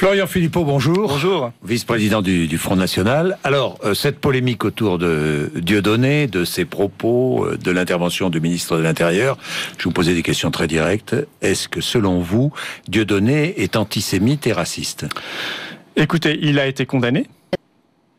Florian Philippot, bonjour. Bonjour. Vice-président du Front National. Alors, cette polémique autour de Dieudonné, de ses propos, de l'intervention du ministre de l'Intérieur, je vous posais des questions très directes. Est-ce que, selon vous, Dieudonné est antisémite et raciste ? Écoutez, il a été condamné.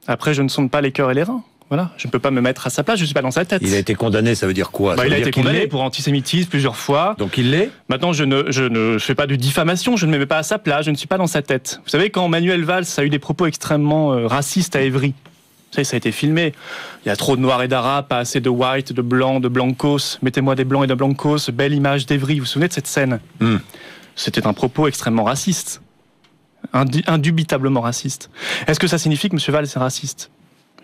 Après, je ne sonde pas les cœurs et les reins. Voilà, je ne peux pas me mettre à sa place, je ne suis pas dans sa tête. Il a été condamné, ça veut dire quoi ? Il a été condamné pour antisémitisme plusieurs fois. Donc il l'est ? Maintenant, je ne fais pas de diffamation, je ne me mets pas à sa place, je ne suis pas dans sa tête. Vous savez, quand Manuel Valls a eu des propos extrêmement racistes à Évry, vous savez, ça a été filmé. Il y a trop de noirs et d'arabes, pas assez de white, de blancs, de blancos. Mettez-moi des blancs et de blancos, belle image d'Évry. Vous vous souvenez de cette scène ? C'était un propos extrêmement raciste. Indubitablement raciste. Est-ce que ça signifie que M. Valls est raciste ?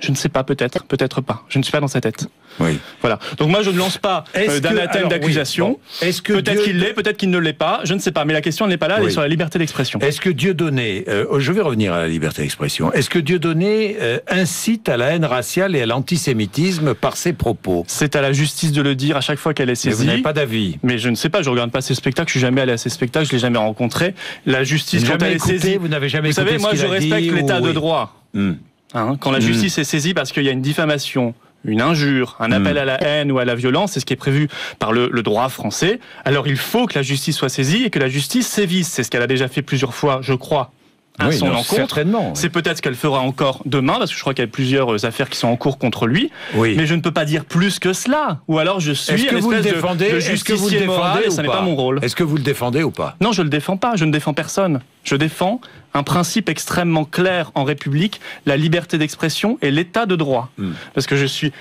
Je ne sais pas, peut-être pas. Je ne suis pas dans sa tête. Oui. Voilà. Donc moi, je ne lance pas d'anathème d'accusation. Oui, bon. Peut-être qu'il l'est, peut-être qu'il ne l'est pas. Je ne sais pas. Mais la question n'est pas là, elle est sur la liberté d'expression. Est-ce que Dieudonné, je vais revenir à la liberté d'expression, est-ce que Dieudonné incite à la haine raciale et à l'antisémitisme par ses propos ? C'est à la justice de le dire à chaque fois qu'elle est saisie. Mais vous n'avez pas d'avis ? Mais je ne sais pas, je ne regarde pas ses spectacles, je suis jamais allé à ses spectacles, je ne l'ai jamais rencontré. La justice, quand elle est saisie... Vous n'avez jamais écouté ce qu'il a dit ? Vous savez, moi je respecte l'état de droit. Quand la justice est saisie parce qu'il y a une diffamation, une injure, un appel à la haine ou à la violence, c'est ce qui est prévu par le droit français, alors il faut que la justice soit saisie et que la justice sévisse. C'est ce qu'elle a déjà fait plusieurs fois, je crois, à son encontre. Certainement. C'est peut-être ce qu'elle fera encore demain, parce que je crois qu'il y a plusieurs affaires qui sont en cours contre lui. Oui. Mais je ne peux pas dire plus que cela. Ou alors je suis une espèce de justicier moral et ça n'est pas mon rôle. Est-ce que vous le défendez ou pas ? Non, je le défends pas. Je ne défends personne. Je défends un principe extrêmement clair en République, la liberté d'expression et l'état de droit. Parce que je suis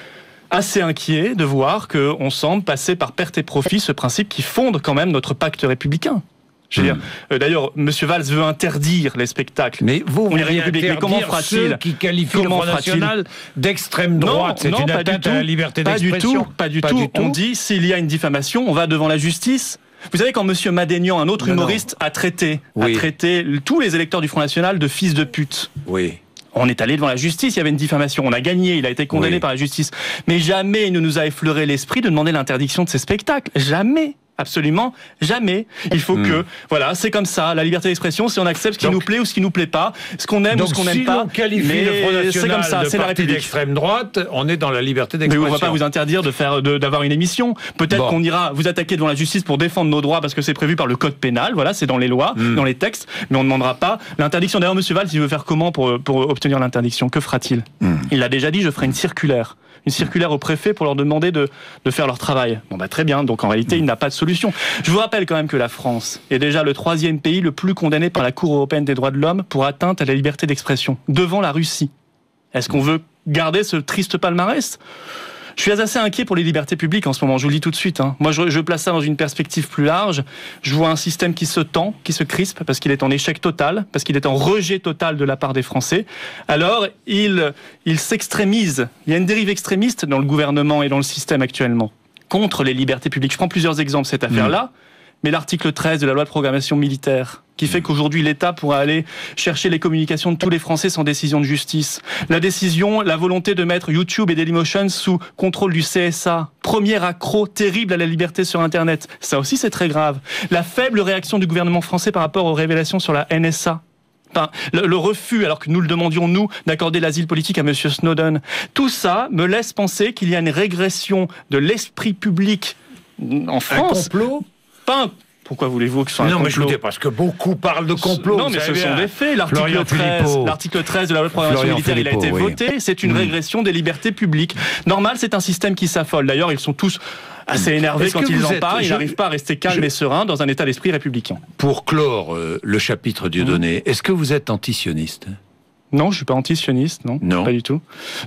assez inquiet de voir qu'on semble passer par perte et profit ce principe qui fonde quand même notre pacte républicain. Je veux dire, d'ailleurs, M. Valls veut interdire les spectacles. Mais vous voulez interdire comment fera-t-il ? Ceux qui qualifient le Front National d'extrême droite. C'est une atteinte à la liberté d'expression. Pas du tout. On dit, s'il y a une diffamation, on va devant la justice. Vous savez, quand M. Madénian, un autre humoriste, a traité tous les électeurs du Front National de fils de pute. Oui. On est allé devant la justice, il y avait une diffamation, on a gagné, il a été condamné par la justice. Mais jamais il ne nous a effleuré l'esprit de demander l'interdiction de ces spectacles. Jamais. Absolument jamais. Il faut que, voilà, c'est comme ça. La liberté d'expression, c'est on accepte ce qui nous plaît ou ce qui nous plaît pas, ce qu'on aime ou ce qu'on n'aime pas. Donc, si l'on qualifie le Front National de parti d'extrême droite, on est dans la liberté d'expression. Mais on ne va pas vous interdire d'avoir une émission. Peut-être qu'on ira vous attaquer devant la justice pour défendre nos droits parce que c'est prévu par le code pénal. Voilà, c'est dans les lois, dans les textes. Mais on ne demandera pas l'interdiction. D'ailleurs, M. Valls, il veut faire comment pour obtenir l'interdiction ? Que fera-t-il ? Il l'a déjà dit, je ferai une circulaire au préfet pour leur demander de faire leur travail. Bon très bien, donc en réalité il n'a pas de solution. Je vous rappelle quand même que la France est déjà le 3e pays le plus condamné par la Cour européenne des droits de l'homme pour atteinte à la liberté d'expression, devant la Russie. Est-ce qu'on veut garder ce triste palmarès ? Je suis assez inquiet pour les libertés publiques en ce moment, je vous le dis tout de suite. Moi, je place ça dans une perspective plus large. Je vois un système qui se tend, qui se crispe, parce qu'il est en échec total, parce qu'il est en rejet total de la part des Français. Alors, il s'extrémise. Il y a une dérive extrémiste dans le gouvernement et dans le système actuellement, contre les libertés publiques. Je prends plusieurs exemples de cette affaire-là. Mais l'article 13 de la loi de programmation militaire, qui fait qu'aujourd'hui l'État pourra aller chercher les communications de tous les Français sans décision de justice. La volonté de mettre YouTube et Dailymotion sous contrôle du CSA. Premier accroc terrible à la liberté sur Internet. Ça aussi c'est très grave. La faible réaction du gouvernement français par rapport aux révélations sur la NSA. Enfin, le refus, alors que nous le demandions, nous, d'accorder l'asile politique à M. Snowden. Tout ça me laisse penser qu'il y a une régression de l'esprit public en France. Un complot ? Pourquoi voulez-vous que ce soit un complot ? Non, mais je vous dis, parce que beaucoup parlent de complot. Non, mais ce sont des faits. L'article 13 de la loi de programmation militaire, il a été voté. C'est une régression des libertés publiques. Normal, c'est un système qui s'affole. D'ailleurs, ils sont tous assez énervés quand ils en parlent. Ils n'arrivent pas à rester calmes et sereins dans un état d'esprit républicain. Pour clore le chapitre Dieudonné, est-ce que vous êtes antisioniste ? Non, je suis pas anti-sioniste, non, pas du tout.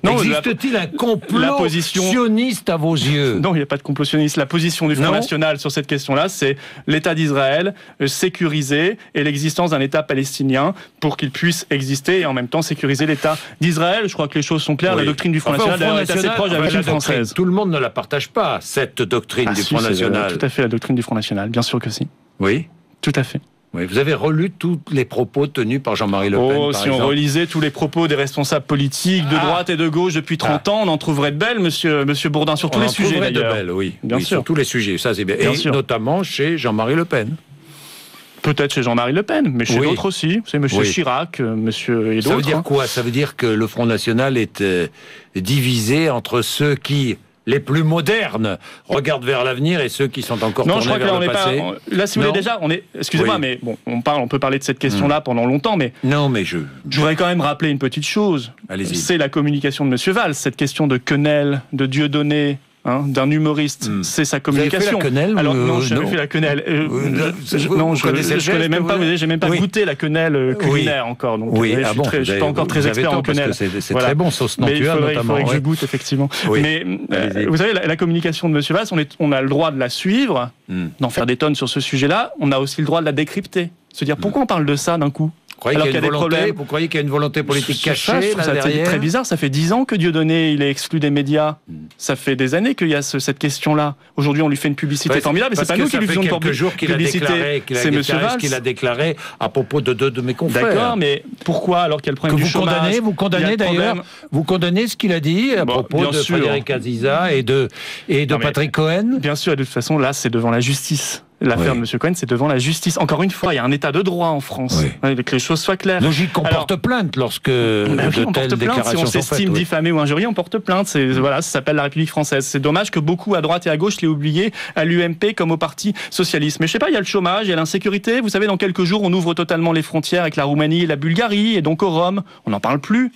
Non, existe-t-il un complot sioniste à vos yeux ? Non, il n'y a pas de complot sioniste. La position du Front National sur cette question-là, c'est l'État d'Israël sécurisé et l'existence d'un État palestinien pour qu'il puisse exister et en même temps sécuriser l'État d'Israël. Je crois que les choses sont claires. La doctrine du Front National est assez proche de la doctrine française. Tout le monde ne la partage pas, cette doctrine du Front National. Tout à fait, la doctrine du Front National, bien sûr que si. Oui. Tout à fait. Oui, vous avez relu tous les propos tenus par Jean-Marie Le Pen, si on relisait tous les propos des responsables politiques de droite et de gauche depuis 30 ans, on en trouverait de belles, monsieur Bourdin, sur tous les sujets d'ailleurs. De belles, oui. Bien sûr. Sur tous les sujets, ça c'est bien. Et notamment chez Jean-Marie Le Pen. Peut-être chez Jean-Marie Le Pen, mais chez d'autres aussi. C'est Monsieur Chirac, Monsieur et d'autres. Ça veut dire quoi? Ça veut dire que le Front National est divisé entre ceux qui, les plus modernes, regardent vers l'avenir et ceux qui sont encore tournés vers le passé. Là, si vous voulez déjà, excusez-moi, mais bon, on peut parler de cette question-là pendant longtemps, mais. Non, mais je voudrais quand même rappeler une petite chose. Allez-y. C'est la communication de Monsieur Valls, cette question de quenelle, de Dieudonné. d'un humoriste, c'est sa communication. Vous avez fait la quenelle? Alors non, j'ai jamais fait la quenelle. Non, je connais même pas. J'ai même pas goûté la quenelle culinaire encore. Donc, je suis pas encore très expert en quenelle. C'est très bon, sauce Nantua notamment. Il faudrait que je goûte effectivement. Mais vous savez, la communication de Monsieur Valls, on a le droit de la suivre, d'en faire des tonnes sur ce sujet-là. On a aussi le droit de la décrypter, se dire pourquoi on parle de ça d'un coup. Vous croyez qu'il y a une volonté politique cachée là derrière? C'est très bizarre, ça fait 10 ans que Dieudonné il est exclu des médias. Ça fait des années qu'il y a cette question-là. Aujourd'hui, on lui fait une publicité formidable, mais c'est pas nous qui lui faisons une publicité. C'est Monsieur Valls qu'il a déclaré à propos de deux de mes confrères. D'accord, mais pourquoi alors qu'il y a le problème du chômage? Vous condamnez d'ailleurs, vous condamnez ce qu'il a dit à propos de Frédéric Aziza et de Patrick Cohen? Bien sûr, et de toute façon, là, c'est devant la justice. L'affaire de M. Cohen, c'est devant la justice. Encore une fois, il y a un état de droit en France. Que les choses soient claires. Logique qu'on porte plainte lorsque de telles déclarations sont faites. Si on s'estime diffamé ou injurié, on porte plainte. Ça s'appelle la République française. C'est dommage que beaucoup à droite et à gauche l'aient oublié, à l'UMP comme au Parti socialiste. Mais je sais pas, il y a le chômage, il y a l'insécurité. Vous savez, dans quelques jours, on ouvre totalement les frontières avec la Roumanie et la Bulgarie, et donc au Rhum. On n'en parle plus.